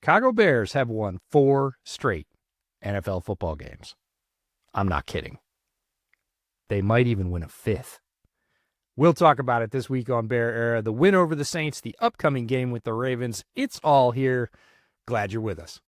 Chicago Bears have won 4 straight NFL football games. I'm not kidding. They might even win a 5th. We'll talk about it this week on Bear Era. The win over the Saints, the upcoming game with the Ravens. It's all here. Glad you're with us.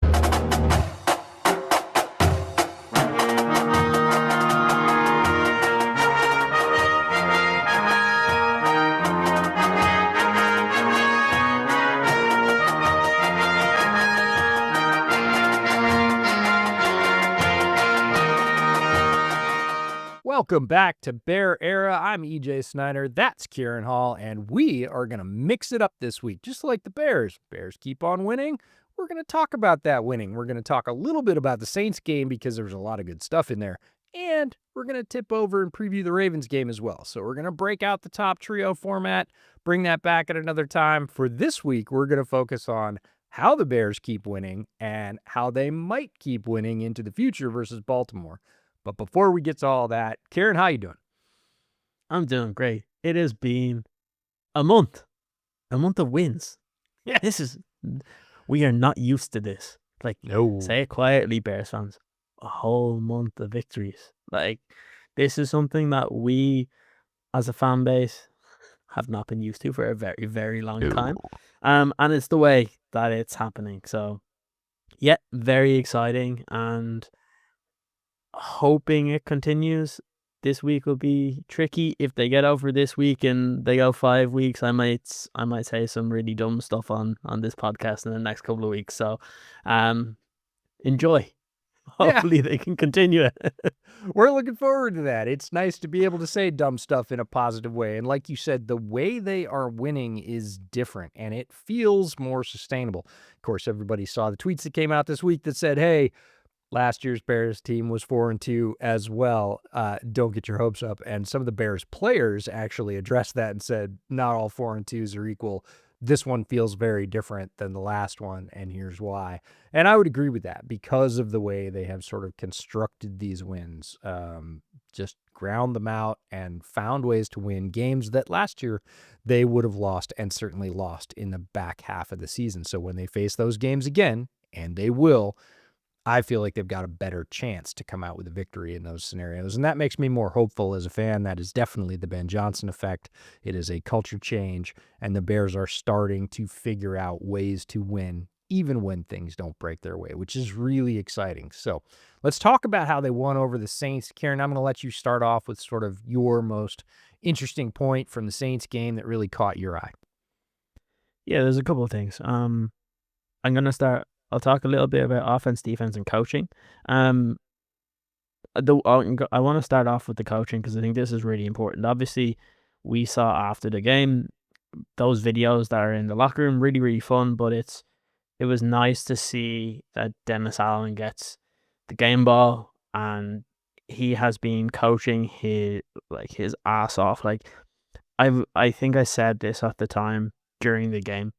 Welcome back to Bear Era. I'm EJ Snyder. That's Ciaran Hall, and we are going to mix it up this week, just like the Bears. Bears keep on winning. We're going to talk about that winning. We're going to talk a little bit about the Saints game because there's a lot of good stuff in there, and we're going to tip over and preview the Ravens game as well. So we're going to break out the top trio format, bring that back at another time. For this week, we're going to focus on how the Bears keep winning and how they might keep winning into the future versus Baltimore. But before we get to all that, Ciaran, how you doing? I'm doing great. It has been a month of wins. Yeah. We are not used to this. No. Say it quietly, Bears fans. A whole month of victories. This is something that we, as a fan base, have not been used to for a very, very long time. And it's the way that it's happening. So, yeah, very exciting and hoping it continues. This week will be tricky. If they get over this week and they go 5 weeks, I might say some really dumb stuff on this podcast in the next couple of weeks. So enjoy. Hopefully they can continue it. We're looking forward to that. It's nice to be able to say dumb stuff in a positive way. And like you said, the way they are winning is different and it feels more sustainable. Of course, everybody saw the tweets that came out this week that said, hey, last year's Bears team was 4-2 as well. Don't get your hopes up. And some of the Bears players actually addressed that and said, not all 4-2s are equal. This one feels very different than the last one, and here's why. And I would agree with that because of the way they have sort of constructed these wins. Just ground them out and found ways to win games that last year they would have lost and certainly lost in the back half of the season. So when they face those games again, and they will, I feel like they've got a better chance to come out with a victory in those scenarios. And that makes me more hopeful as a fan. That is definitely the Ben Johnson effect. It is a culture change, and the Bears are starting to figure out ways to win, even when things don't break their way, which is really exciting. So let's talk about how they won over the Saints. Ciaran, I'm going to let you start off with sort of your most interesting point from the Saints game that really caught your eye. Yeah, there's a couple of things. I'm going to start. I'll talk a little bit about offense, defense, and coaching. I want to start off with the coaching because I think this is really important. Obviously, we saw after the game those videos that are in the locker room, really, really fun. But it was nice to see that Dennis Allen gets the game ball and he has been coaching his ass off. I think I said this at the time during the game.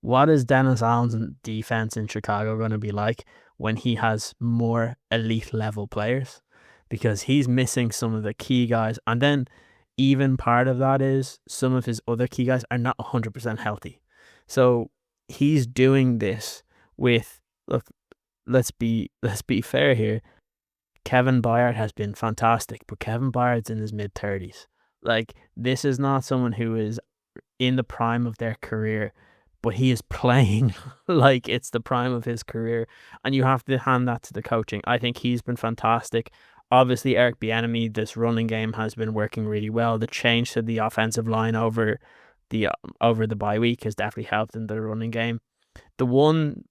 What is Dennis Allen's defense in Chicago going to be like when he has more elite level players? Because he's missing some of the key guys. And then even part of that is some of his other key guys are not 100% healthy. So he's doing this with, look, let's be fair here. Kevin Byard has been fantastic, but Kevin Byard's in his mid-30s. This is not someone who is in the prime of their career, but he is playing like it's the prime of his career, and you have to hand that to the coaching. I think he's been fantastic. Obviously, Eric Bieniemy, this running game has been working really well. The change to the offensive line over the bye week has definitely helped in the running game. The one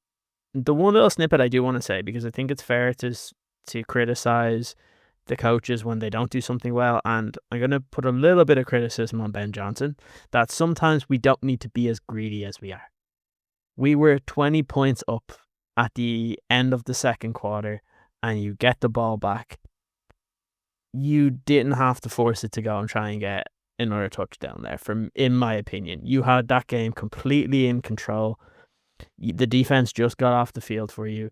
little snippet I do want to say, because I think it's fair to criticize the coaches when they don't do something well, and I'm going to put a little bit of criticism on Ben Johnson, that sometimes we don't need to be as greedy as we are. We were 20 points up at the end of the second quarter, and you get the ball back. You didn't have to force it to go and try and get another touchdown there, in my opinion. You had that game completely in control. The defense just got off the field for you.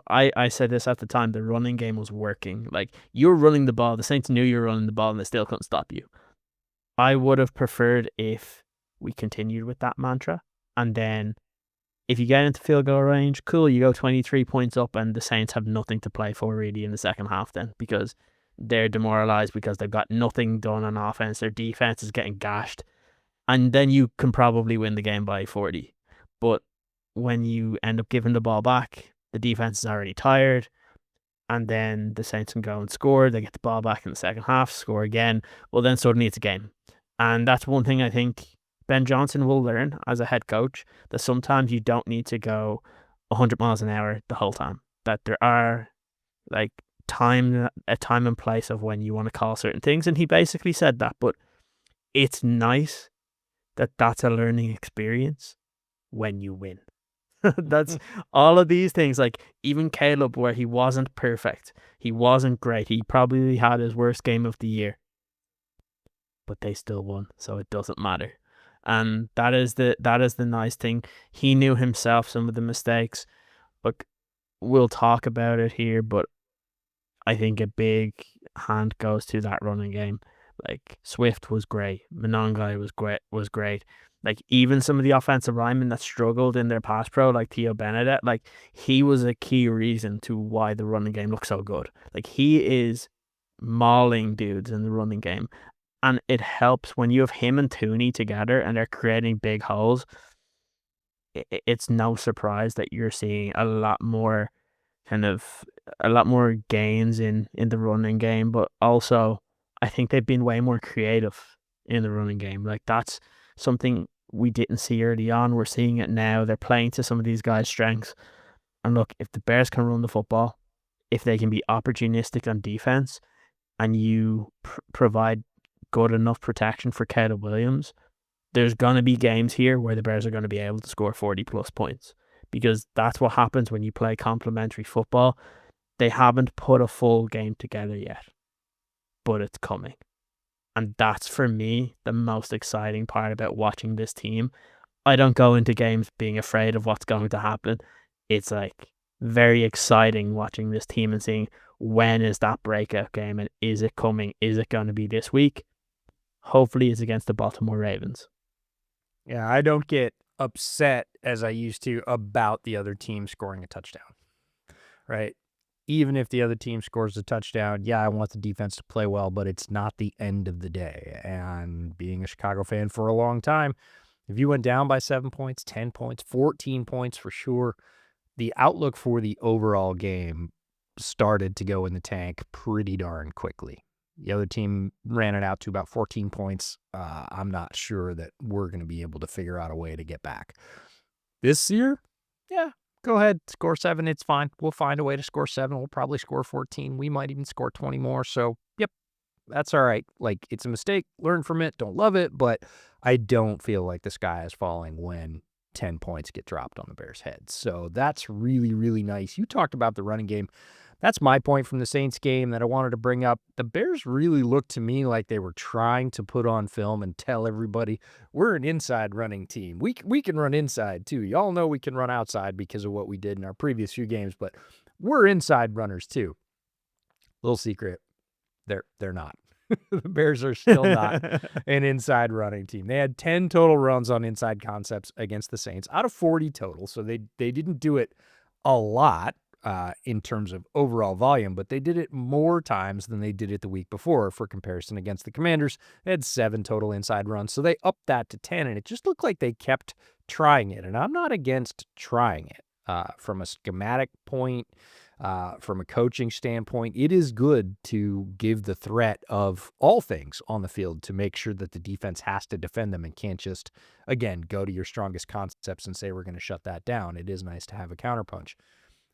I said this at the time, the running game was working. You were running the ball, the Saints knew you were running the ball, and they still couldn't stop you. I would have preferred if we continued with that mantra, and then If you get into field goal range, cool, you go 23 points up, and the Saints have nothing to play for really in the second half then, because they're demoralized because they've got nothing done on offense. Their defense is getting gashed, and then you can probably win the game by 40. But when you end up giving the ball back, the defense is already tired, and then the Saints can go and score. They get the ball back in the second half, score again. Well, then suddenly it's a game. And that's one thing I think Ben Johnson will learn as a head coach, that sometimes you don't need to go 100 miles an hour the whole time. That there are like a time and place of when you want to call certain things. And he basically said that. But it's nice that that's a learning experience when you win. That's all of these things. Like even Caleb, where he wasn't perfect, he wasn't great, he probably had his worst game of the year, but they still won, so it doesn't matter. And that is the nice thing. He knew himself some of the mistakes. Look, we'll talk about it here, but I think a big hand goes to that running game. Like Swift was great, Monongai was great. Like even some of the offensive linemen that struggled in their pass pro, like Theo Benedette, like he was a key reason to why the running game looks so good. Like he is mauling dudes in the running game. And it helps when you have him and Tooney together and they're creating big holes. It's no surprise that you're seeing a lot more gains in the running game, but also I think they've been way more creative in the running game. Like that's something we didn't see early on. We're seeing it now. They're playing to some of these guys' strengths. And look, if the Bears can run the football, if they can be opportunistic on defense, and you provide good enough protection for Caleb Williams, there's going to be games here where the Bears are going to be able to score 40 plus points, because that's what happens when you play complementary football. They haven't put a full game together yet, but it's coming. And that's, for me, the most exciting part about watching this team. I don't go into games being afraid of what's going to happen. It's like very exciting watching this team and seeing when is that breakout game and is it coming? Is it going to be this week? Hopefully it's against the Baltimore Ravens. Yeah, I don't get upset as I used to about the other team scoring a touchdown, right? Even if the other team scores a touchdown, yeah, I want the defense to play well, but it's not the end of the day. And being a Chicago fan for a long time, if you went down by 7 points, 10 points, 14 points for sure, the outlook for the overall game started to go in the tank pretty darn quickly. The other team ran it out to about 14 points. I'm not sure that we're going to be able to figure out a way to get back. This year, yeah, go ahead, score 7. It's fine. We'll find a way to score 7. We'll probably score 14. We might even score 20 more. So, yep, that's all right. Like, it's a mistake. Learn from it. Don't love it. But I don't feel like the sky is falling when 10 points get dropped on the Bears' heads. So that's really, really nice. You talked about the running game. That's my point from the Saints game that I wanted to bring up. The Bears really looked to me like they were trying to put on film and tell everybody, we're an inside running team. We can run inside too. Y'all know we can run outside because of what we did in our previous few games, but we're inside runners too. Little secret, they're not. The Bears are still not an inside running team. They had 10 total runs on inside concepts against the Saints out of 40 total, so they didn't do it a lot. In terms of overall volume, but they did it more times than they did it the week before. For comparison, against the Commanders, they had 7 total inside runs, so they upped that to 10, and it just looked like they kept trying it, and I'm not against trying it. From a schematic point, from a coaching standpoint, it is good to give the threat of all things on the field to make sure that the defense has to defend them and can't just, again, go to your strongest concepts and say we're going to shut that down. It is nice to have a counterpunch.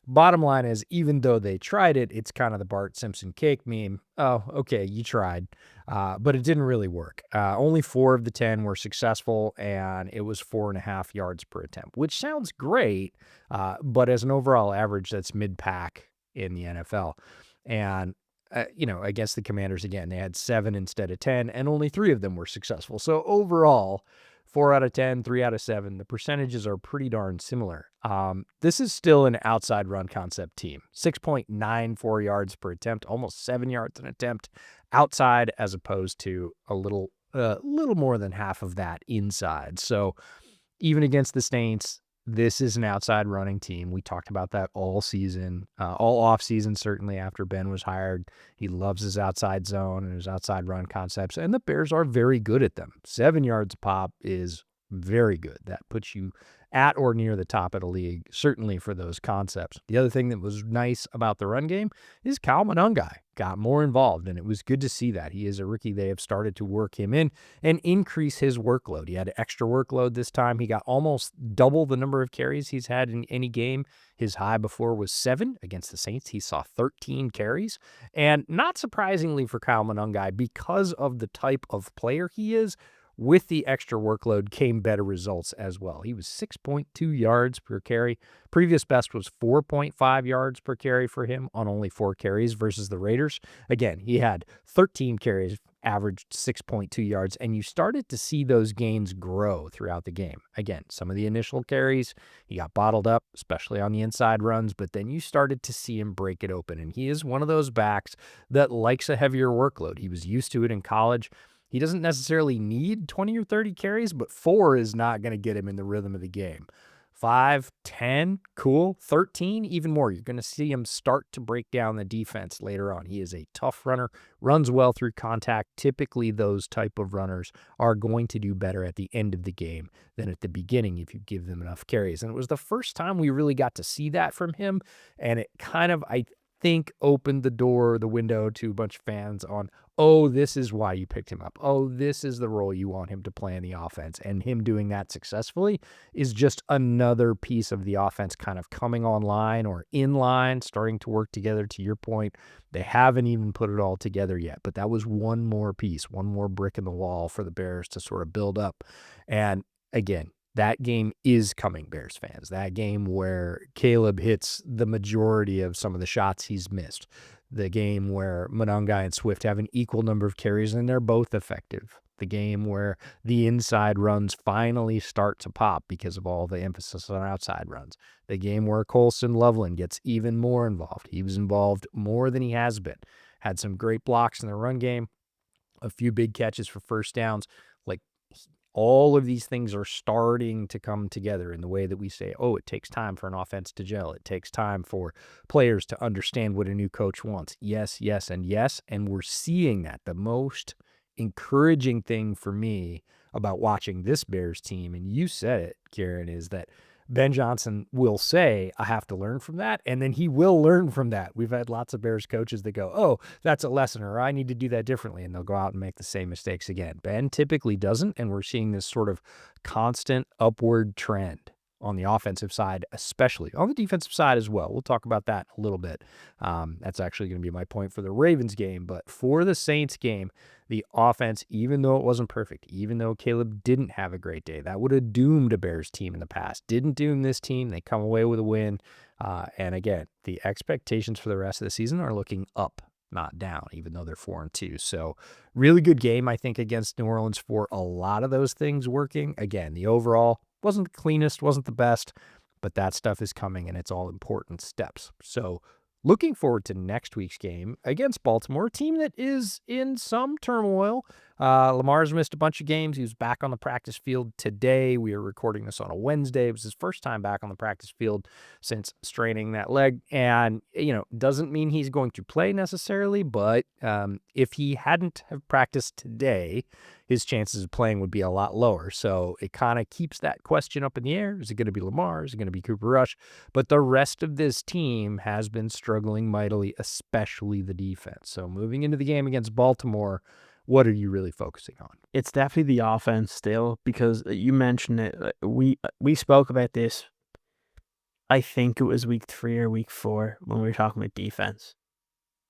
Bottom line is, even though they tried it, it's kind of the Bart Simpson cake meme. Oh, okay, you tried, but it didn't really work. Only 4 of the 10 were successful, and it was 4.5 yards per attempt, which sounds great, but as an overall average, that's mid-pack in the NFL. And, against the Commanders, again, they had 7 instead of 10, and only 3 of them were successful. So overall, 4 out of 10, 3 out of 7. The percentages are pretty darn similar. This is still an outside run concept team. 6.94 yards per attempt, almost 7 yards an attempt outside, as opposed to a little more than half of that inside. So even against the Saints, this is an outside running team. We talked about that all season, all off season, certainly after Ben was hired. He loves his outside zone and his outside run concepts, and the Bears are very good at them. 7 yards a pop is very good. That puts you at or near the top of the league, certainly for those concepts. The other thing that was nice about the run game is Kyle Monangai got more involved, and it was good to see that. He is a rookie. They have started to work him in and increase his workload. He had extra workload this time. He got almost double the number of carries he's had in any game. His high before was 7 against the Saints. He saw 13 carries. And not surprisingly for Kyle Monangai, because of the type of player he is, with the extra workload came better results as well. He was 6.2 yards per carry. Previous best was 4.5 yards per carry for him on only 4 carries versus the Raiders. Again, he had 13 carries, averaged 6.2 yards, and you started to see those gains grow throughout the game. Again, some of the initial carries, he got bottled up, especially on the inside runs, but then you started to see him break it open, and he is one of those backs that likes a heavier workload. He was used to it in college. He doesn't necessarily need 20 or 30 carries, but 4 is not going to get him in the rhythm of the game. 5, 10, cool. 13, even more. You're going to see him start to break down the defense later on. He is a tough runner, runs well through contact. Typically, those type of runners are going to do better at the end of the game than at the beginning if you give them enough carries. And it was the first time we really got to see that from him, and it kind of, I think, opened the window to a bunch of fans on, oh, this is why you picked him up. Oh, this is the role you want him to play in the offense. And him doing that successfully is just another piece of the offense kind of coming online or in line, starting to work together. To your point, they haven't even put it all together yet, but that was one more piece, one more brick in the wall for the Bears to sort of build up. And again, that game is coming, Bears fans. That game where Caleb hits the majority of some of the shots he's missed. The game where Monangai and Swift have an equal number of carries and they're both effective. The game where the inside runs finally start to pop because of all the emphasis on outside runs. The game where Colson Loveland gets even more involved. He was involved more than he has been. Had some great blocks in the run game, a few big catches for first downs. Like, all of these things are starting to come together in the way that we say, oh, it takes time for an offense to gel. It takes time for players to understand what a new coach wants. Yes, yes, and yes. And we're seeing that. The most encouraging thing for me about watching this Bears team, and you said it, Ciaran, is that Ben Johnson will say, I have to learn from that, and then he will learn from that. We've had lots of Bears coaches that go, oh, that's a lesson, or I need to do that differently, and they'll go out and make the same mistakes again. Ben typically doesn't, and we're seeing this sort of constant upward trend on the offensive side, especially on the defensive side as well. We'll talk about that a little bit. That's actually going to be my point for the Ravens game, but for the Saints game, the offense, even though it wasn't perfect, even though Caleb didn't have a great day, that would have doomed a Bears team in the past. Didn't doom this team. They come away with a win. And again, the expectations for the rest of the season are looking up, not down, even though they're 4-2. So really good game, I think, against New Orleans for a lot of those things working. Again, the overall wasn't the cleanest, wasn't the best, but that stuff is coming and it's all important steps. So looking forward to next week's game against Baltimore, a team that is in some turmoil. Lamar's missed a bunch of games. He was back on the practice field today. We are recording this on a Wednesday. It was his first time back on the practice field since straining that leg. And, doesn't mean he's going to play necessarily, but if he hadn't have practiced today, his chances of playing would be a lot lower. So it kind of keeps that question up in the air. Is it going to be Lamar? Is it going to be Cooper Rush? But the rest of this team has been struggling mightily, especially the defense. So moving into the game against Baltimore, what are you really focusing on? It's definitely the offense still, because you mentioned it. We spoke about this, I think it was week 3 or week 4 when we were talking about defense.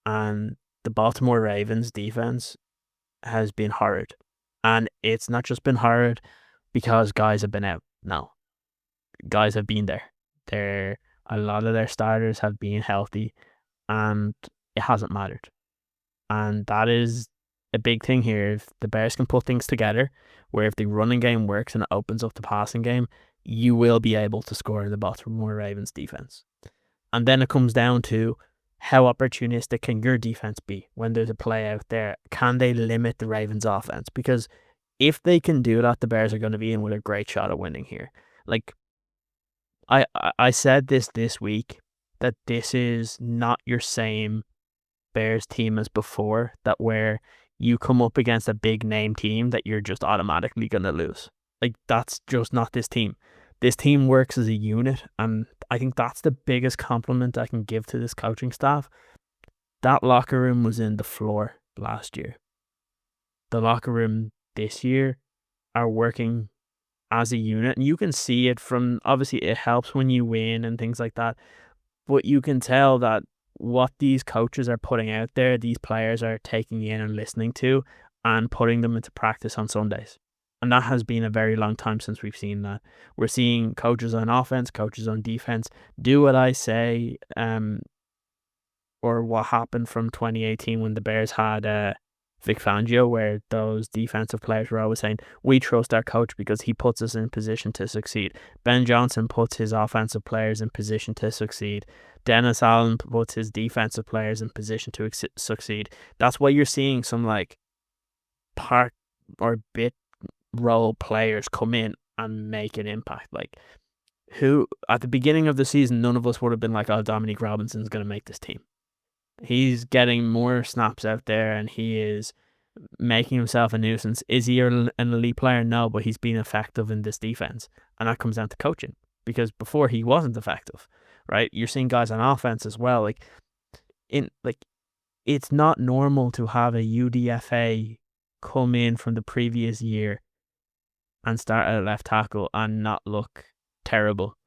And the Baltimore Ravens defense has been horrid. And it's not just been horrid because guys have been out. No. Guys have been there. A lot of their starters have been healthy, and it hasn't mattered. And that is a big thing here. If the Bears can put things together, where if the running game works and it opens up the passing game, you will be able to score in the Baltimore Ravens defense. And then it comes down to, how opportunistic can your defense be when there's a play out there? Can they limit the Ravens offense? Because if they can do that, the Bears are going to be in with a great shot at winning here. Like, I said this week that this is not your same Bears team as before, that where you come up against a big name team that you're just automatically going to lose. Like, that's just not this team. This team works as a unit, and I think that's the biggest compliment I can give to this coaching staff. That locker room was in the floor last year. The locker room this year are working as a unit, and you can see it from, obviously it helps when you win and things like that, but you can tell that what these coaches are putting out there, these players are taking in and listening to and putting them into practice on Sundays. And that has been a very long time since we've seen that. We're seeing coaches on offense, coaches on defense do what I say, or what happened from 2018 when the Bears had Vic Fangio, where those defensive players were always saying, we trust our coach because he puts us in position to succeed. Ben Johnson puts his offensive players in position to succeed. Dennis Allen puts his defensive players in position to succeed. That's why you're seeing some like part or bit role players come in and make an impact. Like, who at the beginning of the season, none of us would have been like, oh, Dominique Robinson's going to make this team. He's getting more snaps out there and he is making himself a nuisance. Is he an elite player? No, but he's been effective in this defense. And that comes down to coaching, because before he wasn't effective, right? You're seeing guys on offense as well. It's not normal to have a UDFA come in from the previous year and start at left tackle and not look terrible.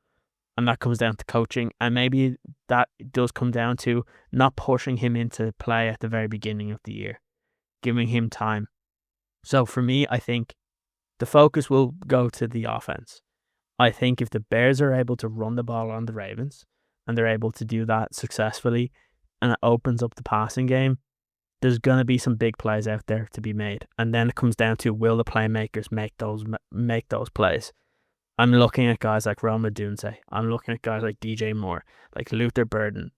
And that comes down to coaching. And maybe that does come down to not pushing him into play at the very beginning of the year, giving him time. So for me, I think the focus will go to the offense. I think if the Bears are able to run the ball on the Ravens and they're able to do that successfully and it opens up the passing game, there's going to be some big plays out there to be made. And then it comes down to, will the playmakers make those plays? I'm looking at guys like Rome Odunze. I'm looking at guys like DJ Moore, like Luther Burden,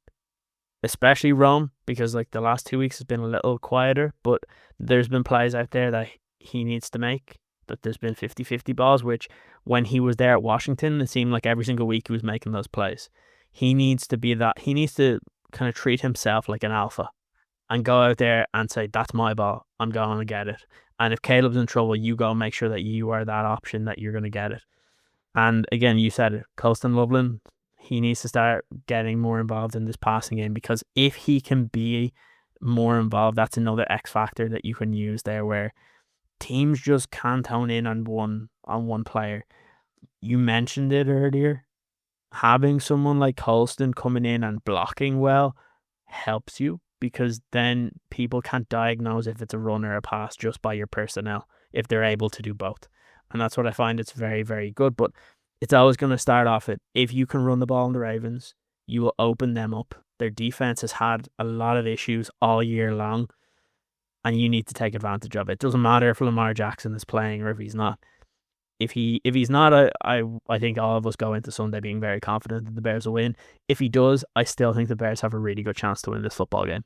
especially Rome, because like the last 2 weeks has been a little quieter, but there's been plays out there that he needs to make, that there's been 50-50 balls, which when he was there at Washington, it seemed like every single week he was making those plays. He needs to be that. He needs to kind of treat himself like an alpha and go out there and say, that's my ball. I'm going to get it. And if Caleb's in trouble, you go make sure that you are that option, that you're going to get it. And again, you said it, Colston Loveland, he needs to start getting more involved in this passing game, because if he can be more involved, that's another X factor that you can use there, where teams just can't hone in on one player. You mentioned it earlier. Having someone like Colston coming in and blocking well helps you, because then people can't diagnose if it's a run or a pass just by your personnel, if they're able to do both. And that's what I find it's very, very good. But it's always going to start off at, if you can run the ball on the Ravens, you will open them up. Their defense has had a lot of issues all year long, and you need to take advantage of it. It doesn't matter if Lamar Jackson is playing or if he's not. If he's not, I think all of us go into Sunday being very confident that the Bears will win. If he does, I still think the Bears have a really good chance to win this football game.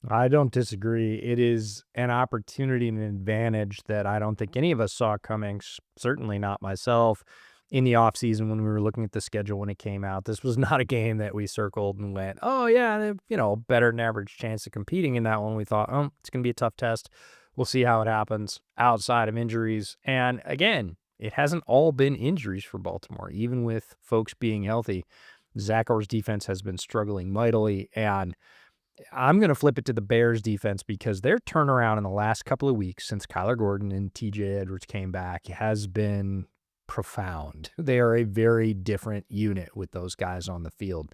I don't disagree. It is an opportunity and an advantage that I don't think any of us saw coming, certainly not myself, in the offseason when we were looking at the schedule when it came out. This was not a game that we circled and went, oh, yeah, better than average chance of competing in that one. We thought, oh, it's going to be a tough test. We'll see how it happens outside of injuries. And again, it hasn't all been injuries for Baltimore, even with folks being healthy. Zach Orr's defense has been struggling mightily, and I'm going to flip it to the Bears defense, because their turnaround in the last couple of weeks since Kyler Gordon and TJ Edwards came back has been profound. They are a very different unit with those guys on the field.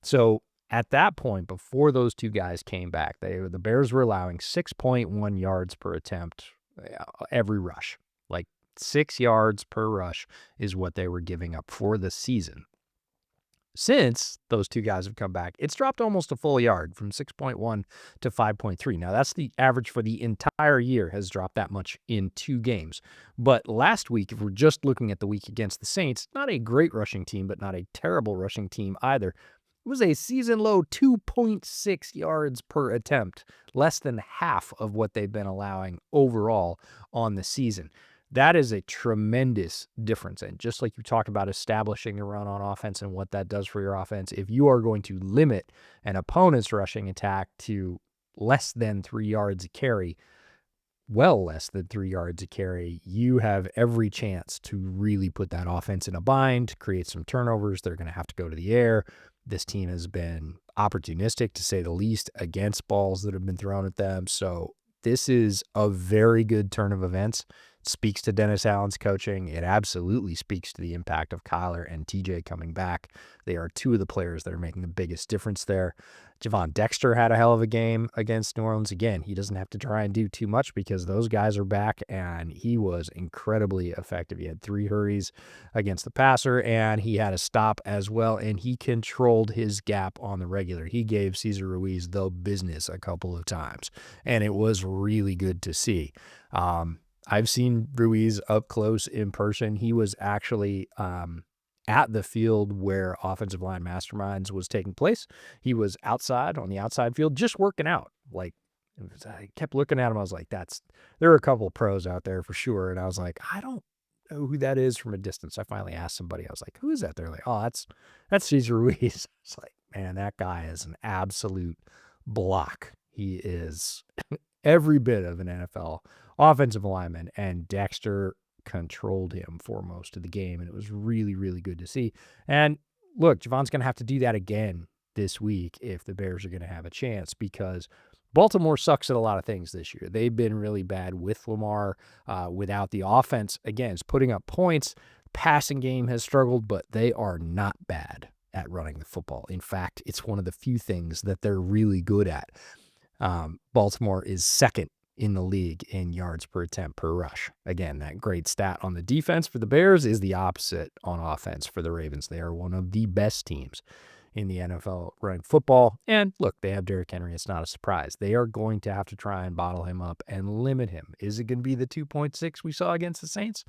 So at that point, before those two guys came back, the Bears were allowing 6.1 yards per attempt every rush. Like 6 yards per rush is what they were giving up for the season. Since those two guys have come back, it's dropped almost a full yard, from 6.1 to 5.3. Now, that's the average for the entire year, has dropped that much in 2 games. But last week, if we're just looking at the week against the Saints, not a great rushing team, but not a terrible rushing team either. It was a season-low 2.6 yards per attempt, less than half of what they've been allowing overall on the season. That is a tremendous difference. And just like you talked about establishing the run on offense and what that does for your offense, if you are going to limit an opponent's rushing attack to less than 3 yards a carry, well less than 3 yards a carry, you have every chance to really put that offense in a bind, create some turnovers. They're going to have to go to the air. This team has been opportunistic, to say the least, against balls that have been thrown at them. So this is a very good turn of events. It speaks to Dennis Allen's coaching. It absolutely speaks to the impact of Kyler and TJ coming back. They are two of the players that are making the biggest difference there. Javon Dexter had a hell of a game against New Orleans. Again, he doesn't have to try and do too much because those guys are back, and he was incredibly effective. He had 3 hurries against the passer, and he had a stop as well, and he controlled his gap on the regular. He gave Cesar Ruiz the business a couple of times, and it was really good to see. I've seen Ruiz up close in person. He was actually at the field where Offensive Line Masterminds was taking place. He was outside on the outside field just working out. Like, I kept looking at him. I was like, there are a couple of pros out there for sure. And I was like, I don't know who that is from a distance. I finally asked somebody. I was like, who is that? They're like, oh, that's Cesar Ruiz. It's like, man, that guy is an absolute block. He is every bit of an NFL offensive lineman, and Dexter controlled him for most of the game, and it was really, really good to see. And look, Javon's going to have to do that again this week if the Bears are going to have a chance, because Baltimore sucks at a lot of things this year. They've been really bad with Lamar, without the offense. Again, it's putting up points. Passing game has struggled, but they are not bad at running the football. In fact, it's one of the few things that they're really good at. Baltimore is second in the league in yards per attempt per rush. Again, that great stat on the defense for the Bears is the opposite on offense for the Ravens. They are one of the best teams in the NFL running football. And look, they have Derrick Henry. It's not a surprise. They are going to have to try and bottle him up and limit him. Is it going to be the 2.6 we saw against the Saints?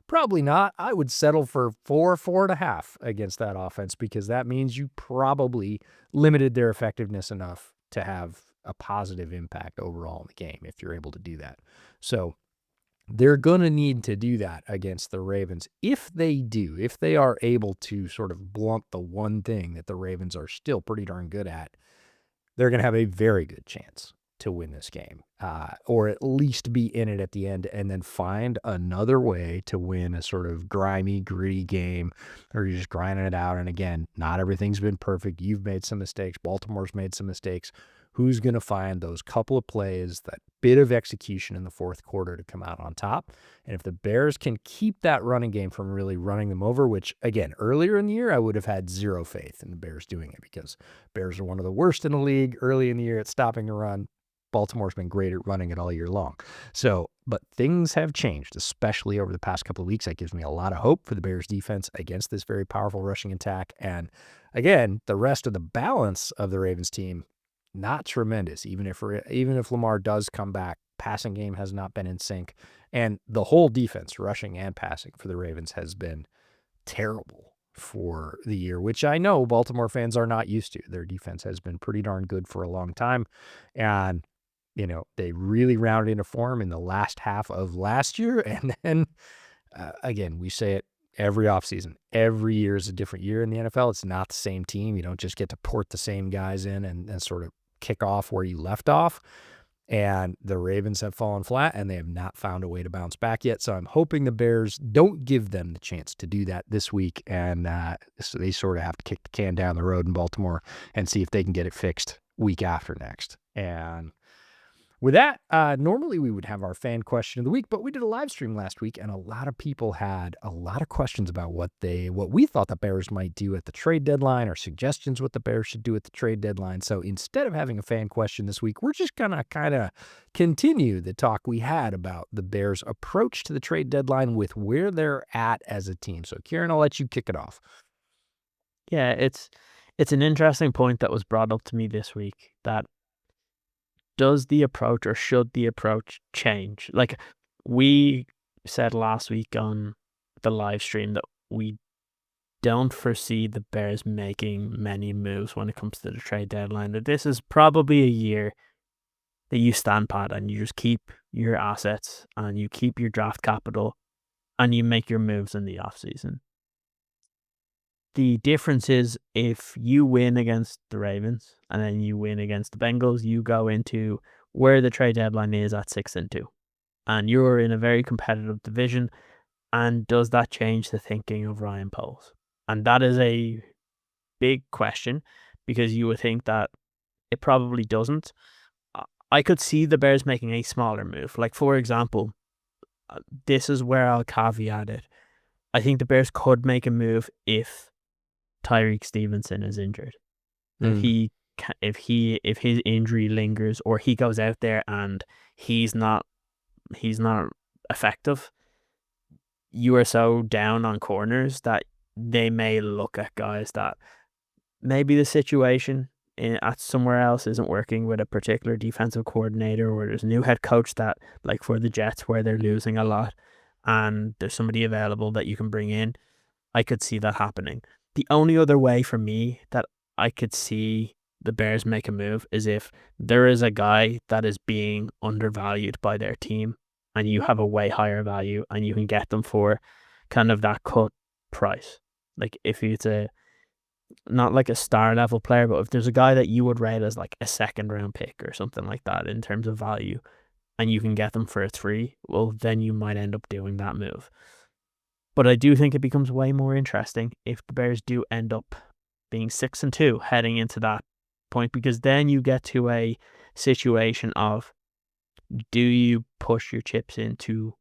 Probably not. I would settle for 4.5 against that offense, because that means you probably limited their effectiveness enough to have a positive impact overall in the game if you're able to do that. So they're going to need to do that against the Ravens. If they are able to sort of blunt the one thing that the Ravens are still pretty darn good at, they're going to have a very good chance to win this game, or at least be in it at the end, and then find another way to win a sort of grimy, gritty game, or you're just grinding it out. And again, not everything's been perfect. You've made some mistakes. Baltimore's made some mistakes. Who's going to find those couple of plays, that bit of execution in the fourth quarter to come out on top? And if the Bears can keep that running game from really running them over, which, again, earlier in the year, I would have had zero faith in the Bears doing it, because Bears are one of the worst in the league early in the year at stopping the run. Baltimore's been great at running it all year long. So, but things have changed, especially over the past couple of weeks. That gives me a lot of hope for the Bears defense against this very powerful rushing attack. And again, the rest of the balance of the Ravens team, not tremendous. Even if Lamar does come back, passing game has not been in sync. And the whole defense, rushing and passing for the Ravens, has been terrible for the year, which I know Baltimore fans are not used to. Their defense has been pretty darn good for a long time. And they really rounded into form in the last half of last year. And then, again, we say it every offseason. Every year is a different year in the NFL. It's not the same team. You don't just get to port the same guys in and sort of kick off where you left off. And the Ravens have fallen flat, and they have not found a way to bounce back yet. So I'm hoping the Bears don't give them the chance to do that this week. And so they sort of have to kick the can down the road in Baltimore and see if they can get it fixed week after next. And with that, normally we would have our fan question of the week, but we did a live stream last week, and a lot of people had a lot of questions about what we thought the Bears might do at the trade deadline, or suggestions what the Bears should do at the trade deadline. So instead of having a fan question this week, we're just going to kind of continue the talk we had about the Bears' approach to the trade deadline with where they're at as a team. So Ciaran, I'll let you kick it off. Yeah, it's an interesting point that was brought up to me this week, that does the approach, or should the approach, change? Like we said last week on the live stream, that we don't foresee the Bears making many moves when it comes to the trade deadline. That this is probably a year that you stand pat and you just keep your assets and you keep your draft capital and you make your moves in the offseason. The difference is if you win against the Ravens and then you win against the Bengals, you go into where the trade deadline is at 6-2. And you're in a very competitive division. And does that change the thinking of Ryan Poles? And that is a big question, because you would think that it probably doesn't. I could see the Bears making a smaller move. Like, for example, this is where I'll caveat it. I think the Bears could make a move if Tyreek Stevenson is injured. If his injury lingers, or he goes out there and he's not effective, you are so down on corners that they may look at guys that maybe the situation at somewhere else isn't working with a particular defensive coordinator, or there's a new head coach that, like for the Jets where they're losing a lot, and there's somebody available that you can bring in. I could see that happening. The only other way for me that I could see the Bears make a move is if there is a guy that is being undervalued by their team and you have a way higher value and you can get them for kind of that cut price. Like if it's not like a star level player, but if there's a guy that you would rate as like a second round pick or something like that in terms of value, and you can get them for a 3, well, then you might end up doing that move. But I do think it becomes way more interesting if the Bears do end up being 6-2 heading into that point, because then you get to a situation of, do you push your chips in to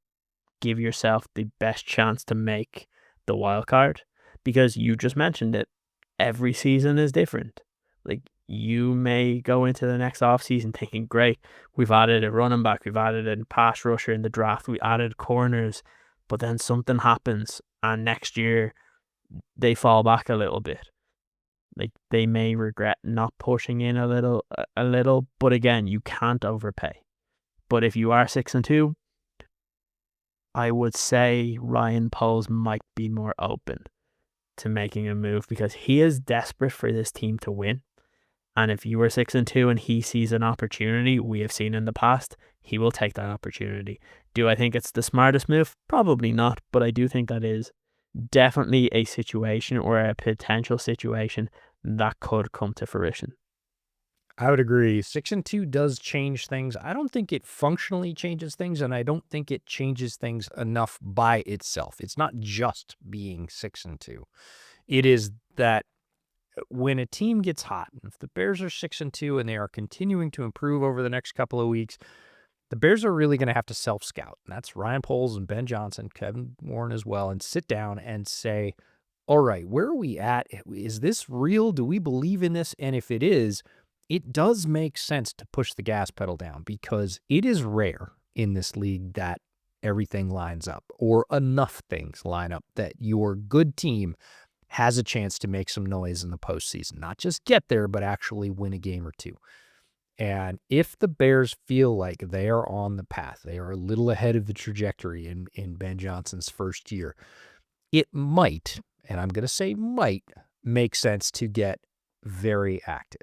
give yourself the best chance to make the wild card? Because you just mentioned it, every season is different. Like, you may go into the next offseason thinking, great, we've added a running back, we've added a pass rusher in the draft, we added corners, but then something happens and next year they fall back a little bit. Like, they may regret not pushing in a little, but again, you can't overpay. But if you are 6-2, I would say Ryan Poles might be more open to making a move, because he is desperate for this team to win. And if you were 6-2 and he sees an opportunity, we have seen in the past, he will take that opportunity. Do I think it's the smartest move? Probably not, but I do think that is definitely a situation, or a potential situation, that could come to fruition. I would agree. 6-2 does change things. I don't think it functionally changes things, and I don't think it changes things enough by itself. It's not just being 6-2. It is that when a team gets hot, and if the Bears are 6-2 and they are continuing to improve over the next couple of weeks, the Bears are really going to have to self-scout. And that's Ryan Poles and Ben Johnson, Kevin Warren as well, and sit down and say, all right, where are we at? Is this real? Do we believe in this? And if it is, it does make sense to push the gas pedal down, because it is rare in this league that everything lines up, or enough things line up, that your good team has a chance to make some noise in the postseason. Not just get there, but actually win a game or two. And if the Bears feel like they are on the path, they are a little ahead of the trajectory in Ben Johnson's first year, it might, and I'm going to say might, make sense to get very active.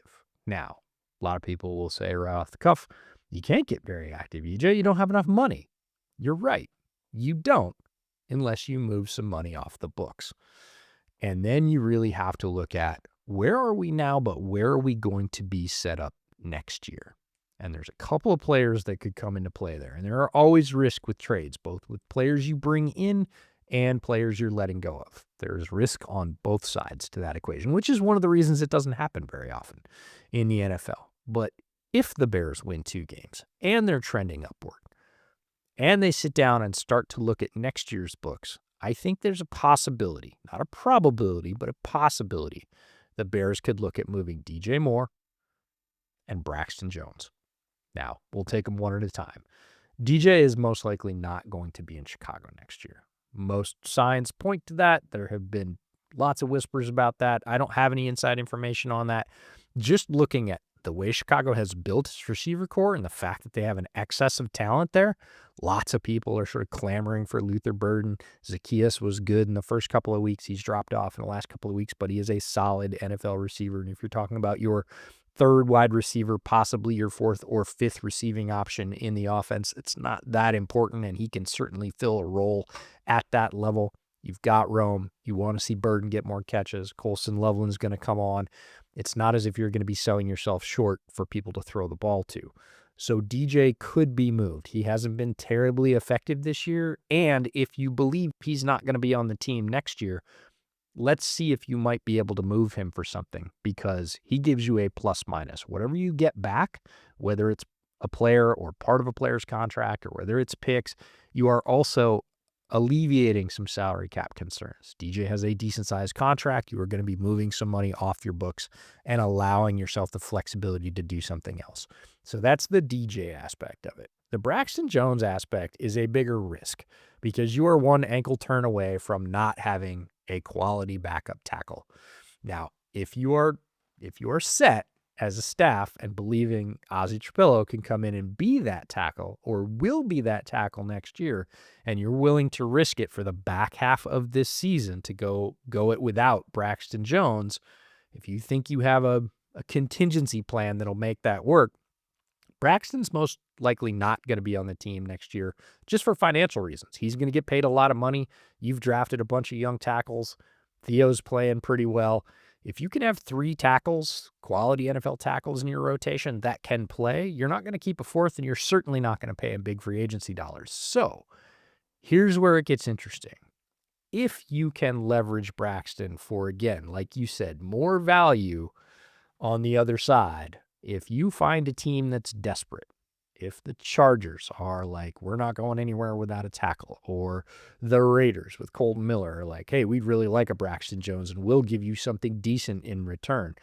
Now, a lot of people will say right off the cuff, you can't get very active, EJ. You don't have enough money. You're right. You don't, unless you move some money off the books. And then you really have to look at, where are we now, but where are we going to be set up next year? And there's a couple of players that could come into play there. And there are always risks with trades, both with players you bring in and players you're letting go of. There's risk on both sides to that equation, which is one of the reasons it doesn't happen very often in the NFL. But if the Bears win 2 games and they're trending upward, and they sit down and start to look at next year's books, I think there's a possibility, not a probability, but a possibility, the Bears could look at moving DJ Moore and Braxton Jones. Now, we'll take them one at a time. DJ is most likely not going to be in Chicago next year. Most signs point to that. There have been lots of whispers about that. I don't have any inside information on that. Just looking at the way Chicago has built its receiver core and the fact that they have an excess of talent there, lots of people are sort of clamoring for Luther Burden. Zacchaeus was good in the first couple of weeks. He's dropped off in the last couple of weeks, but he is a solid NFL receiver. And if you're talking about your third wide receiver, possibly your fourth or fifth receiving option in the offense. It's not that important, and he can certainly fill a role at that level. You've got Rome. You want to see Burden get more catches. Colson Loveland's going to come on. It's not as if you're going to be selling yourself short for people to throw the ball to. So DJ could be moved. He hasn't been terribly effective this year, and if you believe he's not going to be on the team next year, let's see if you might be able to move him for something, because he gives you a plus-minus. Whatever you get back, whether it's a player or part of a player's contract or whether it's picks, you are also alleviating some salary cap concerns. DJ has a decent-sized contract. You are going to be moving some money off your books and allowing yourself the flexibility to do something else. So that's the DJ aspect of it. The Braxton Jones aspect is a bigger risk because you are one ankle turn away from not having a quality backup tackle. Now, if you are set as a staff and believing Ozzie Trapillo can come in and be that tackle or will be that tackle next year, and you're willing to risk it for the back half of this season to go it without Braxton Jones, if you think you have a contingency plan that'll make that work, Braxton's most likely not going to be on the team next year just for financial reasons. He's going to get paid a lot of money. You've drafted a bunch of young tackles. Theo's playing pretty well. If you can have 3 tackles, quality NFL tackles in your rotation that can play, you're not going to keep a fourth, and you're certainly not going to pay him big free agency dollars. So here's where it gets interesting. If you can leverage Braxton for, again, like you said, more value on the other side, if you find a team that's desperate, if the Chargers are like, we're not going anywhere without a tackle, or the Raiders with Colton Miller are like, hey, we'd really like a Braxton Jones and we'll give you something decent in return,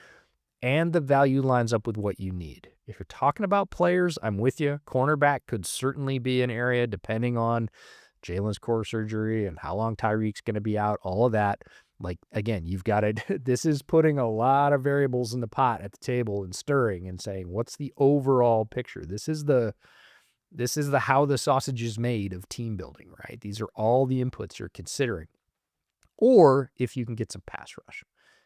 and the value lines up with what you need. If you're talking about players, I'm with you. Cornerback could certainly be an area depending on Jalen's core surgery and how long Tyreek's going to be out, all of that. Like, again, you've got to, this is putting a lot of variables in the pot at the table and stirring and saying, what's the overall picture? This is the how the sausage is made of team building, right? These are all the inputs you're considering. Or if you can get some pass rush,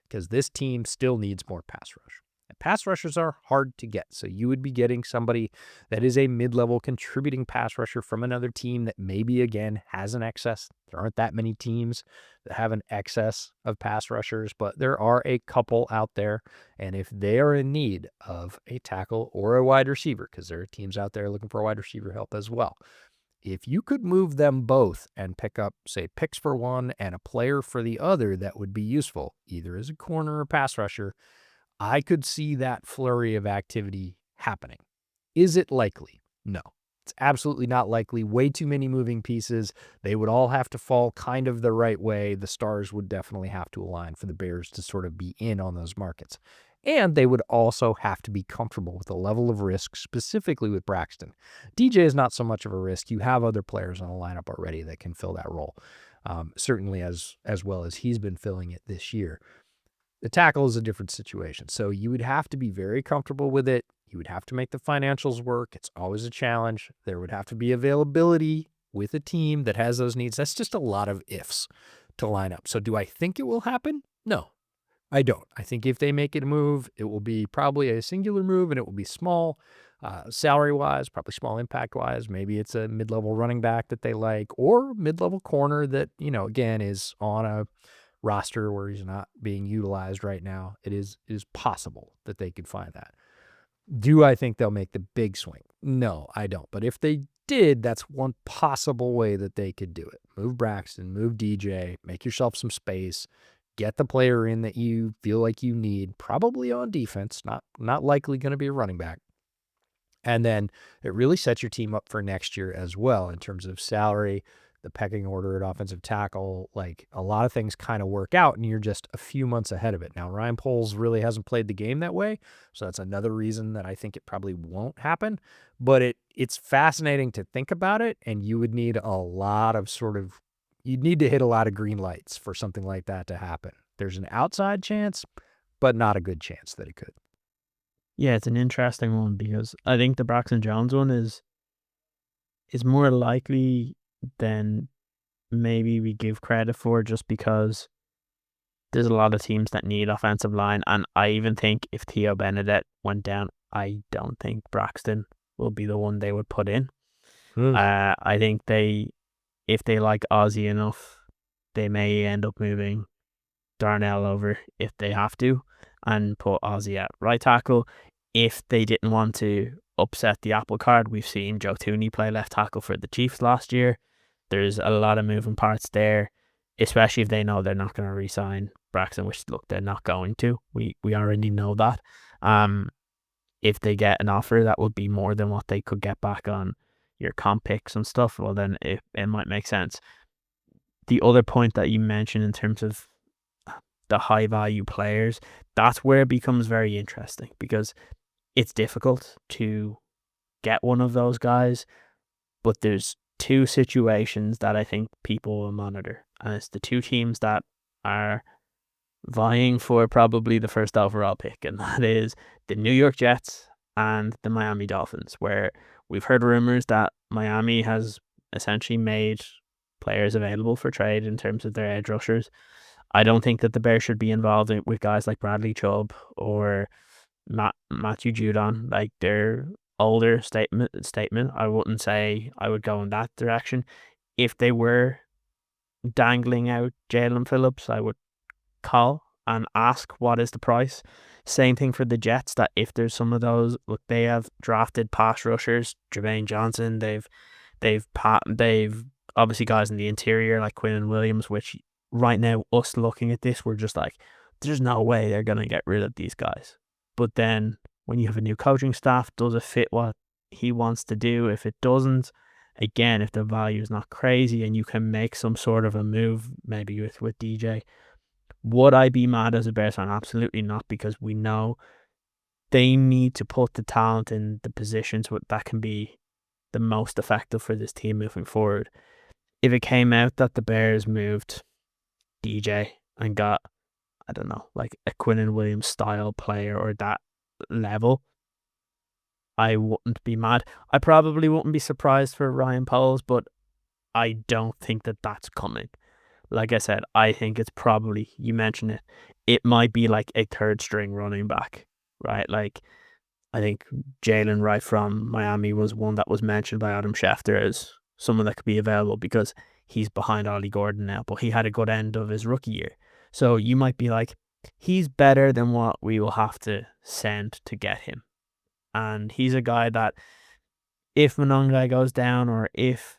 because this team still needs more pass rush. And pass rushers are hard to get. So you would be getting somebody that is a mid-level contributing pass rusher from another team that maybe, again, has an excess. There aren't that many teams that have an excess of pass rushers, but there are a couple out there. And if they are in need of a tackle or a wide receiver, because there are teams out there looking for wide receiver help as well, if you could move them both and pick up, say, picks for one and a player for the other that would be useful, either as a corner or pass rusher, I could see that flurry of activity happening. Is it likely? No. It's absolutely not likely. Way too many moving pieces. They would all have to fall kind of the right way. The stars would definitely have to align for the Bears to sort of be in on those markets. And they would also have to be comfortable with the level of risk, specifically with Braxton. DJ is not so much of a risk. You have other players on the lineup already that can fill that role, certainly as well as he's been filling it this year. The tackle is a different situation. So you would have to be very comfortable with it. You would have to make the financials work. It's always a challenge. There would have to be availability with a team that has those needs. That's just a lot of ifs to line up. So do I think it will happen? No, I don't. I think if they make it a move, it will be probably a singular move, and it will be small salary-wise, probably small impact-wise. Maybe it's a mid-level running back that they like, or mid-level corner that, again, is on a roster where he's not being utilized right now. It is possible that they could find that. Do I think they'll make the big swing? No, I don't. But if they did, that's one possible way that they could do it. Move Braxton, move DJ, make yourself some space, get the player in that you feel like you need, probably on defense, not likely going to be a running back. And then it really sets your team up for next year as well in terms of salary, the pecking order at offensive tackle. Like, a lot of things kind of work out, and you're just a few months ahead of it. Now, Ryan Poles really hasn't played the game that way, so that's another reason that I think it probably won't happen. But it's fascinating to think about it, and you would need you'd need to hit a lot of green lights for something like that to happen. There's an outside chance, but not a good chance that it could. Yeah, it's an interesting one because I think the Braxton Jones one is more likely than maybe we give credit for, just because there's a lot of teams that need offensive line, and I even think if Theo Benedette went down, I don't think Braxton will be the one they would put in. I think if they like Ozzy enough, they may end up moving Darnell over if they have to and put Ozzy at right tackle. If they didn't want to upset the apple cart, we've seen Joe Tooney play left tackle for the Chiefs last year. There's a lot of moving parts there, especially if they know they're not going to re-sign Braxton, which look, they're not going to. We already know that. If they get an offer that would be more than what they could get back on your comp picks and stuff, well then it might make sense. The other point that you mentioned in terms of the high value players, that's where it becomes very interesting because it's difficult to get one of those guys, but there's two situations that I think people will monitor, and it's the two teams that are vying for probably the first overall pick, and that is the New York Jets and the Miami Dolphins, where we've heard rumors that Miami has essentially made players available for trade in terms of their edge rushers. I don't think that the Bears should be involved with guys like Bradley Chubb or Matthew Judon. Like, they're older statement. I wouldn't say I would go in that direction. If they were dangling out Jalen Phillips, I would call and ask what is the price. Same thing for the Jets, that if there's some of those, look, they have drafted pass rushers, Jermaine Johnson. They've obviously guys in the interior like Quinnen Williams, which right now, us looking at this, we're just like, there's no way they're going to get rid of these guys. But then when you have a new coaching staff, does it fit what he wants to do? If it doesn't, again, if the value is not crazy and you can make some sort of a move, maybe with DJ, would I be mad as a Bears fan? Absolutely not, because we know they need to put the talent in the positions that can be the most effective for this team moving forward. If it came out that the Bears moved DJ and got, I don't know, like a Quinnen Williams style player or that level, I wouldn't be mad. I probably wouldn't be surprised for Ryan Poles, but I don't think that that's coming. Like I said, I think it's probably, you mentioned it, it might be like a third string running back, right? Like, I think Jalen Wright from Miami was one that was mentioned by Adam Schefter as someone that could be available because he's behind Ollie Gordon now, but he had a good end of his rookie year. So you might be like, he's better than what we will have to send to get him. And he's a guy that if Monongai goes down or if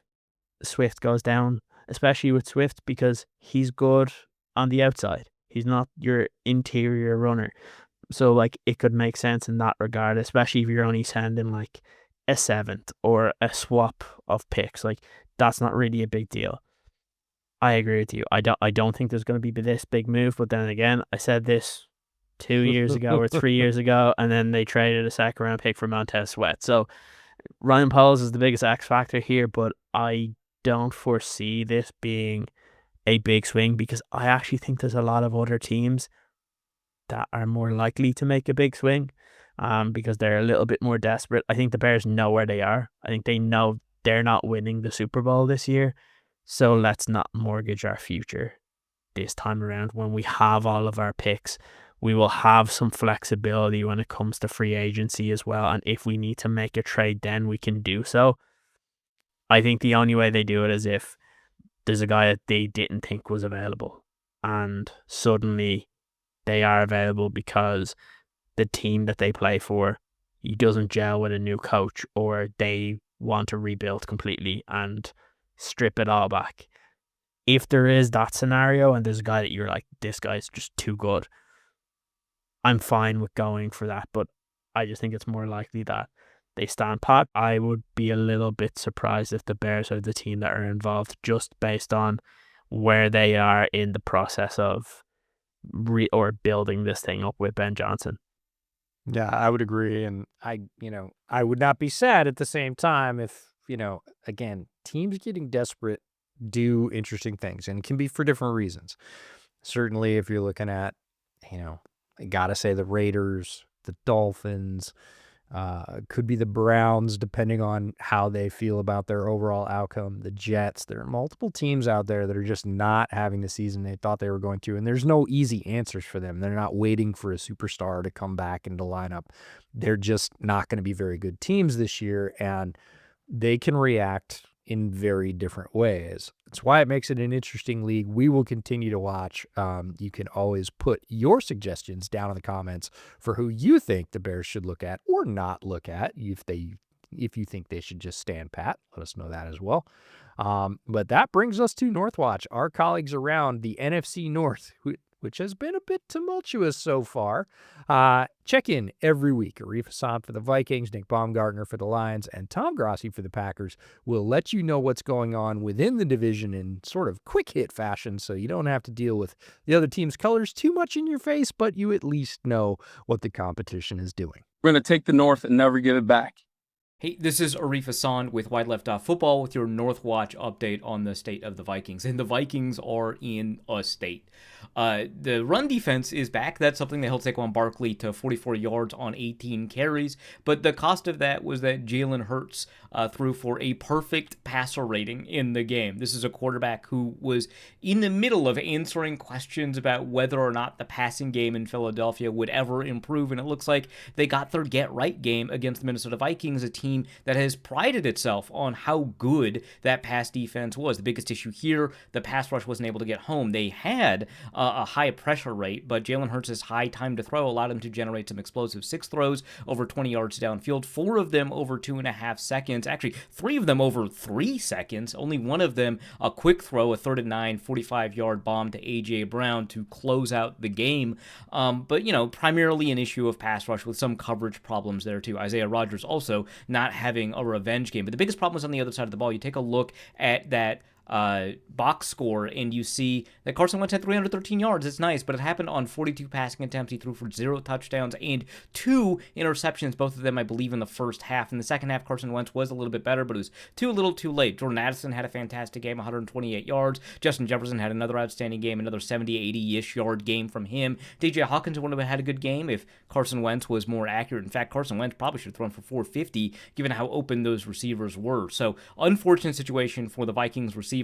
Swift goes down, especially with Swift, because he's good on the outside. He's not your interior runner. So, like, it could make sense in that regard, especially if you're only sending, like, a 7th or a swap of picks. Like, that's not really a big deal. I agree with you. I don't think there's going to be this big move, but then again, I said this 2 years ago or 3 years ago, and then they traded a second-round pick for Montez Sweat. So, Ryan Poles is the biggest X factor here, but I don't foresee this being a big swing because I actually think there's a lot of other teams that are more likely to make a big swing because they're a little bit more desperate. I think the Bears know where they are. I think they know they're not winning the Super Bowl this year. So let's not mortgage our future this time around. When we have all of our picks, we will have some flexibility when it comes to free agency as well. And if we need to make a trade, then we can do so. I think the only way they do it is if there's a guy that they didn't think was available and suddenly they are available because the team that they play for, he doesn't gel with a new coach, or they want to rebuild completely and strip it all back. If there is that scenario and there's a guy that you're like, this guy's just too good, I'm fine with going for that, but I just think it's more likely that they stand pat. I would be a little bit surprised if the Bears are the team that are involved, just based on where they are in the process of building this thing up with Ben Johnson. Yeah, I would agree. And I would not be sad at the same time if, again, teams getting desperate do interesting things, and it can be for different reasons. Certainly if you're looking at, I gotta say the Raiders, the Dolphins, Could be the Browns, depending on how they feel about their overall outcome. The Jets. There are multiple teams out there that are just not having the season they thought they were going to, and there's no easy answers for them. They're not waiting for a superstar to come back into lineup. They're just not going to be very good teams this year, and they can react in very different ways. That's why it makes it an interesting league. We will continue to watch. You can always put your suggestions down in the comments for who you think the Bears should look at or not look at. If you think they should just stand pat, let us know that as well. But that brings us to Northwatch, our colleagues around the NFC North, which has been a bit tumultuous so far. Check in every week. Arif Hassan for the Vikings, Nick Baumgartner for the Lions, and Tom Grossi for the Packers will let you know what's going on within the division in sort of quick hit fashion, so you don't have to deal with the other team's colors too much in your face, but you at least know what the competition is doing. We're going to take the North and never give it back. Hey, this is Arif Hassan with Wide Left Football with your Northwatch update on the state of the Vikings. And the Vikings are in a state. The run defense is back. That's something that held Saquon Barkley to 44 yards on 18 carries. But the cost of that was that Jalen Hurts threw for a perfect passer rating in the game. This is a quarterback who was in the middle of answering questions about whether or not the passing game in Philadelphia would ever improve. And it looks like they got their get-right game against the Minnesota Vikings, a team that has prided itself on how good that pass defense was. The biggest issue here, the pass rush wasn't able to get home. They had a high pressure rate, but Jalen Hurts' high time to throw allowed him to generate some explosive 6 throws over 20 yards downfield, 4 of them over 2.5 seconds. Actually, 3 of them over 3 seconds. Only one of them a quick throw, a 3rd and 9, 45-yard bomb to A.J. Brown to close out the game. But, primarily an issue of pass rush with some coverage problems there too. Isaiah Rodgers also not having a revenge game. But the biggest problem was on the other side of the ball. You take a look at that box score and you see that Carson Wentz had 313 yards. It's nice, but it happened on 42 passing attempts. He threw for 0 touchdowns and 2 interceptions, both of them I believe in the first half. In the second half, Carson Wentz was a little bit better, but it was a little too late. Jordan Addison had a fantastic game, 128 yards. Justin Jefferson had another outstanding game, another 70, 80-ish yard game from him. DJ Hawkins would have had a good game if Carson Wentz was more accurate. In fact, Carson Wentz probably should have thrown for 450 given how open those receivers were. So unfortunate situation for the Vikings receivers,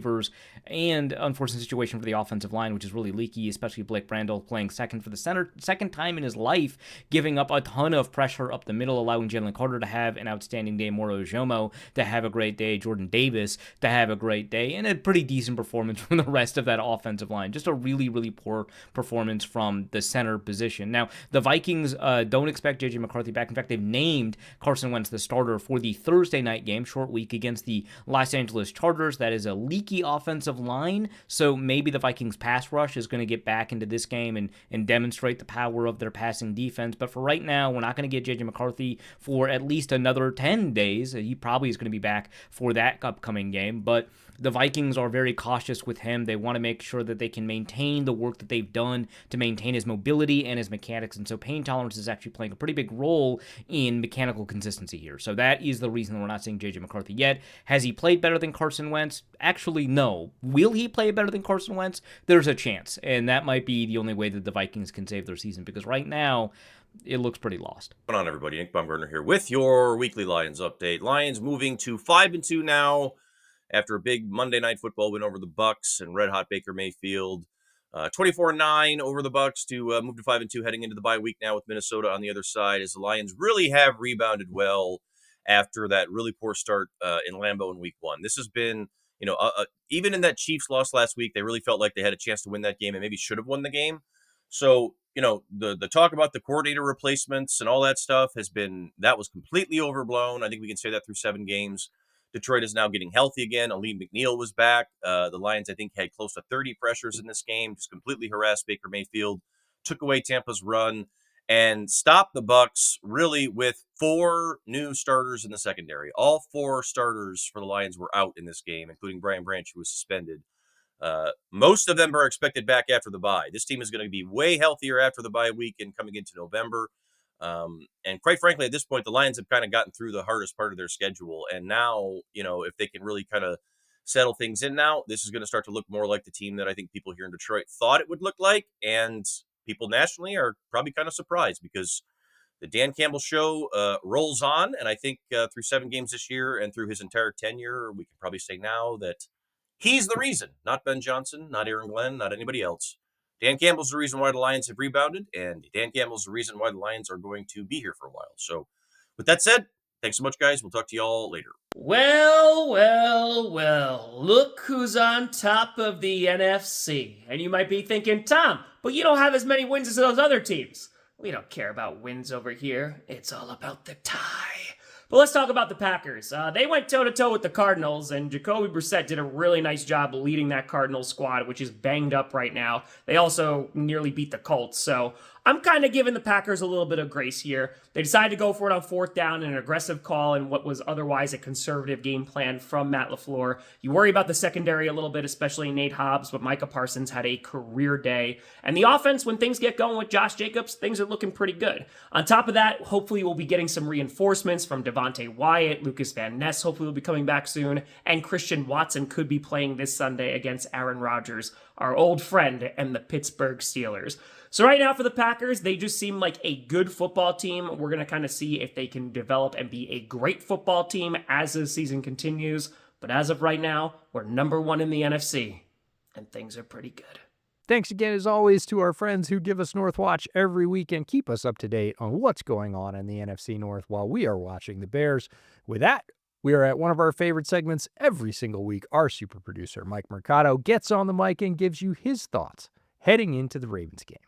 and unfortunate situation for the offensive line, which is really leaky, especially Blake Brandel playing second for the second time in his life, giving up a ton of pressure up the middle, allowing Jalen Carter to have an outstanding day, Moro Ojomo to have a great day, Jordan Davis to have a great day, and a pretty decent performance from the rest of that offensive line. Just a really, really poor performance from the center position. Now, the Vikings don't expect J.J. McCarthy back. In fact, they've named Carson Wentz the starter for the Thursday night game, short week against the Los Angeles Chargers. That is a leaky offensive line, so maybe the Vikings pass rush is going to get back into this game and demonstrate the power of their passing defense. But for right now, we're not going to get J.J. McCarthy for at least another 10 days. He probably is going to be back for that upcoming game, but the Vikings are very cautious with him. They want to make sure that they can maintain the work that they've done to maintain his mobility and his mechanics, and so pain tolerance is actually playing a pretty big role in mechanical consistency here. So that is the reason we're not seeing J.J. McCarthy yet. Has he played better than Carson Wentz? Actually, no. Will he play better than Carson Wentz? There's a chance, and that might be the only way that the Vikings can save their season, because right now, it looks pretty lost. What's going on, everybody? Nick Baumgartner here with your weekly Lions update. Lions moving to 5-2 now after a big Monday Night Football win over the Bucks and red-hot Baker Mayfield. 24-9 over the Bucks to move to 5-2 heading into the bye week now with Minnesota on the other side, as the Lions really have rebounded well after that really poor start in Lambeau in week 1. This has been, even in that Chiefs loss last week, they really felt like they had a chance to win that game and maybe should have won the game. So, the talk about the coordinator replacements and all that stuff that was completely overblown. I think we can say that through 7 games. Detroit is now getting healthy again. Aleem McNeil was back. The Lions, I think, had close to 30 pressures in this game, just completely harassed Baker Mayfield, took away Tampa's run, and stopped the Bucks really with 4 new starters in the secondary. All 4 starters for the Lions were out in this game, including Brian Branch, who was suspended. Most of them are expected back after the bye. This team is going to be way healthier after the bye week and coming into November. And quite frankly, at this point, the Lions have kind of gotten through the hardest part of their schedule. And now, if they can really kind of settle things in now, this is going to start to look more like the team that I think people here in Detroit thought it would look like. And people nationally are probably kind of surprised because The Dan Campbell Show rolls on, and I think through 7 games this year and through his entire tenure, we can probably say now that he's the reason, not Ben Johnson, not Aaron Glenn, not anybody else. Dan Campbell's the reason why the Lions have rebounded, and Dan Campbell's the reason why the Lions are going to be here for a while. So with that said, thanks so much, guys. We'll talk to you all later. Well, look who's on top of the NFC. And you might be thinking, Tom, but you don't have as many wins as those other teams. We don't care about wins over here. It's all about the tie. But let's talk about the Packers. They went toe-to-toe with the Cardinals, and Jacoby Brissett did a really nice job leading that Cardinals squad, which is banged up right now. They also nearly beat the Colts, so I'm kind of giving the Packers a little bit of grace here. They decided to go for it on 4th down in an aggressive call in what was otherwise a conservative game plan from Matt LaFleur. You worry about the secondary a little bit, especially Nate Hobbs, but Micah Parsons had a career day. And the offense, when things get going with Josh Jacobs, things are looking pretty good. On top of that, hopefully we'll be getting some reinforcements from Devontae Wyatt, Lucas Van Ness hopefully will be coming back soon, and Christian Watson could be playing this Sunday against Aaron Rodgers, our old friend, and the Pittsburgh Steelers. So right now for the Packers, they just seem like a good football team. We're going to kind of see if they can develop and be a great football team as the season continues. But as of right now, we're number 1 in the NFC, and things are pretty good. Thanks again, as always, to our friends who give us North Watch every week and keep us up to date on what's going on in the NFC North while we are watching the Bears. With that, we are at one of our favorite segments every single week. Our super producer, Mike Mercado, gets on the mic and gives you his thoughts heading into the Ravens game.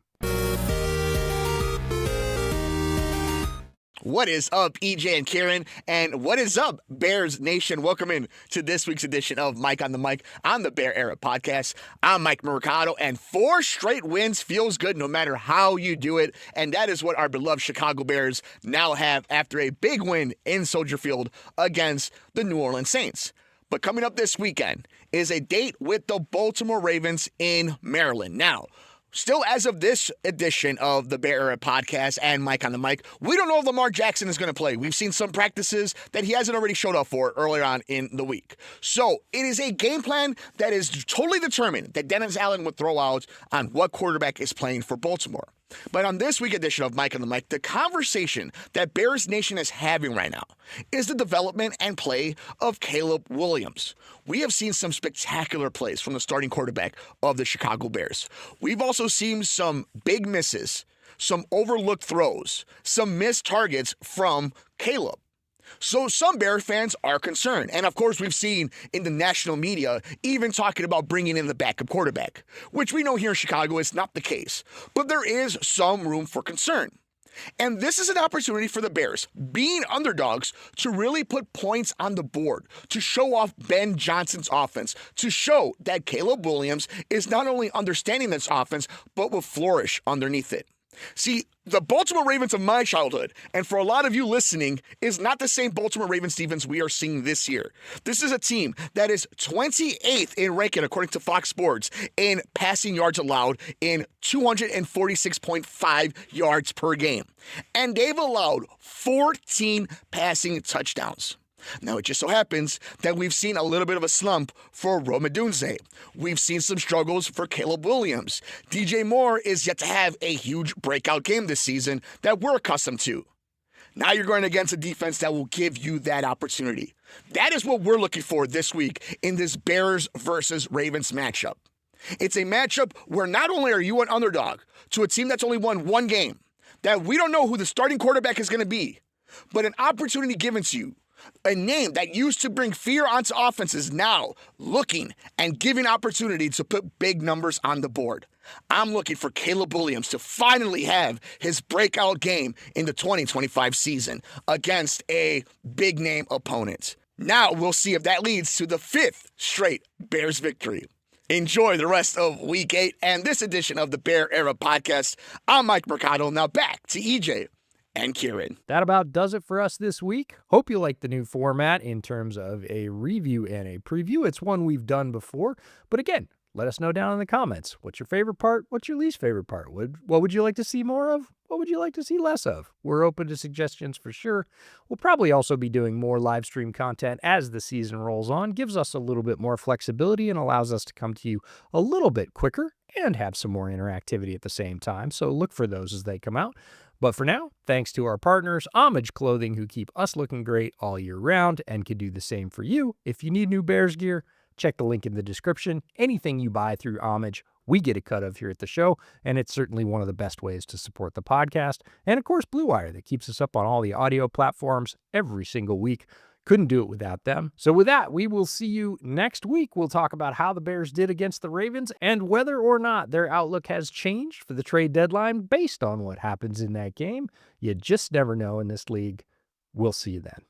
What is up, EJ and Ciaran? And what is up, Bears Nation? Welcome in to this week's edition of Mike on the Mic on the Bear Era Podcast. I'm Mike Mercado, and 4 straight wins feels good no matter how you do it. And that is what our beloved Chicago Bears now have after a big win in Soldier Field against the New Orleans Saints. But coming up this weekend is a date with the Baltimore Ravens in Maryland. Now, still, as of this edition of the Bear Era Podcast and Mike on the Mic, we don't know if Lamar Jackson is going to play. We've seen some practices that he hasn't already showed up for earlier on in the week. So it is a game plan that is totally determined that Dennis Allen would throw out on what quarterback is playing for Baltimore. But on this week edition of Mike on the Mic, the conversation that Bears Nation is having right now is the development and play of Caleb Williams. We have seen some spectacular plays from the starting quarterback of the Chicago Bears. We've also seen some big misses, some overlooked throws, some missed targets from Caleb. So some Bear fans are concerned. And of course, we've seen in the national media even talking about bringing in the backup quarterback, which we know here in Chicago is not the case. But there is some room for concern. And this is an opportunity for the Bears, being underdogs, to really put points on the board, to show off Ben Johnson's offense, to show that Caleb Williams is not only understanding this offense, but will flourish underneath it. See, the Baltimore Ravens of my childhood, and for a lot of you listening, is not the same Baltimore Ravens defense we are seeing this year. This is a team that is 28th in ranking, according to Fox Sports, in passing yards allowed in 246.5 yards per game. And they've allowed 14 passing touchdowns. Now, it just so happens that we've seen a little bit of a slump for Rome Odunze. We've seen some struggles for Caleb Williams. DJ Moore is yet to have a huge breakout game this season that we're accustomed to. Now you're going against a defense that will give you that opportunity. That is what we're looking for this week in this Bears versus Ravens matchup. It's a matchup where not only are you an underdog to a team that's only won 1 game, that we don't know who the starting quarterback is going to be, but an opportunity given to you. A name that used to bring fear onto offenses now looking and giving opportunity to put big numbers on the board. I'm looking for Caleb Williams to finally have his breakout game in the 2025 season against a big name opponent. Now we'll see if that leads to the 5th straight Bears victory. Enjoy the rest of Week 8 and this edition of the Bear Era Podcast. I'm Mike Mercado. Now back to EJ and Ciaran. That about does it for us this week. Hope you like the new format in terms of a review and a preview. It's one we've done before. But again, let us know down in the comments. What's your favorite part? What's your least favorite part? What would you like to see more of? What would you like to see less of? We're open to suggestions for sure. We'll probably also be doing more live stream content as the season rolls on. Gives us a little bit more flexibility and allows us to come to you a little bit quicker and have some more interactivity at the same time. So look for those as they come out. But for now, thanks to our partners, Homage Clothing, who keep us looking great all year round and can do the same for you. If you need new Bears gear, check the link in the description. Anything you buy through Homage, we get a cut of here at the show, and it's certainly one of the best ways to support the podcast. And of course, Blue Wire, that keeps us up on all the audio platforms every single week. Couldn't do it without them. So with that, we will see you next week. We'll talk about how the Bears did against the Ravens and whether or not their outlook has changed for the trade deadline based on what happens in that game. You just never know in this league. We'll see you then.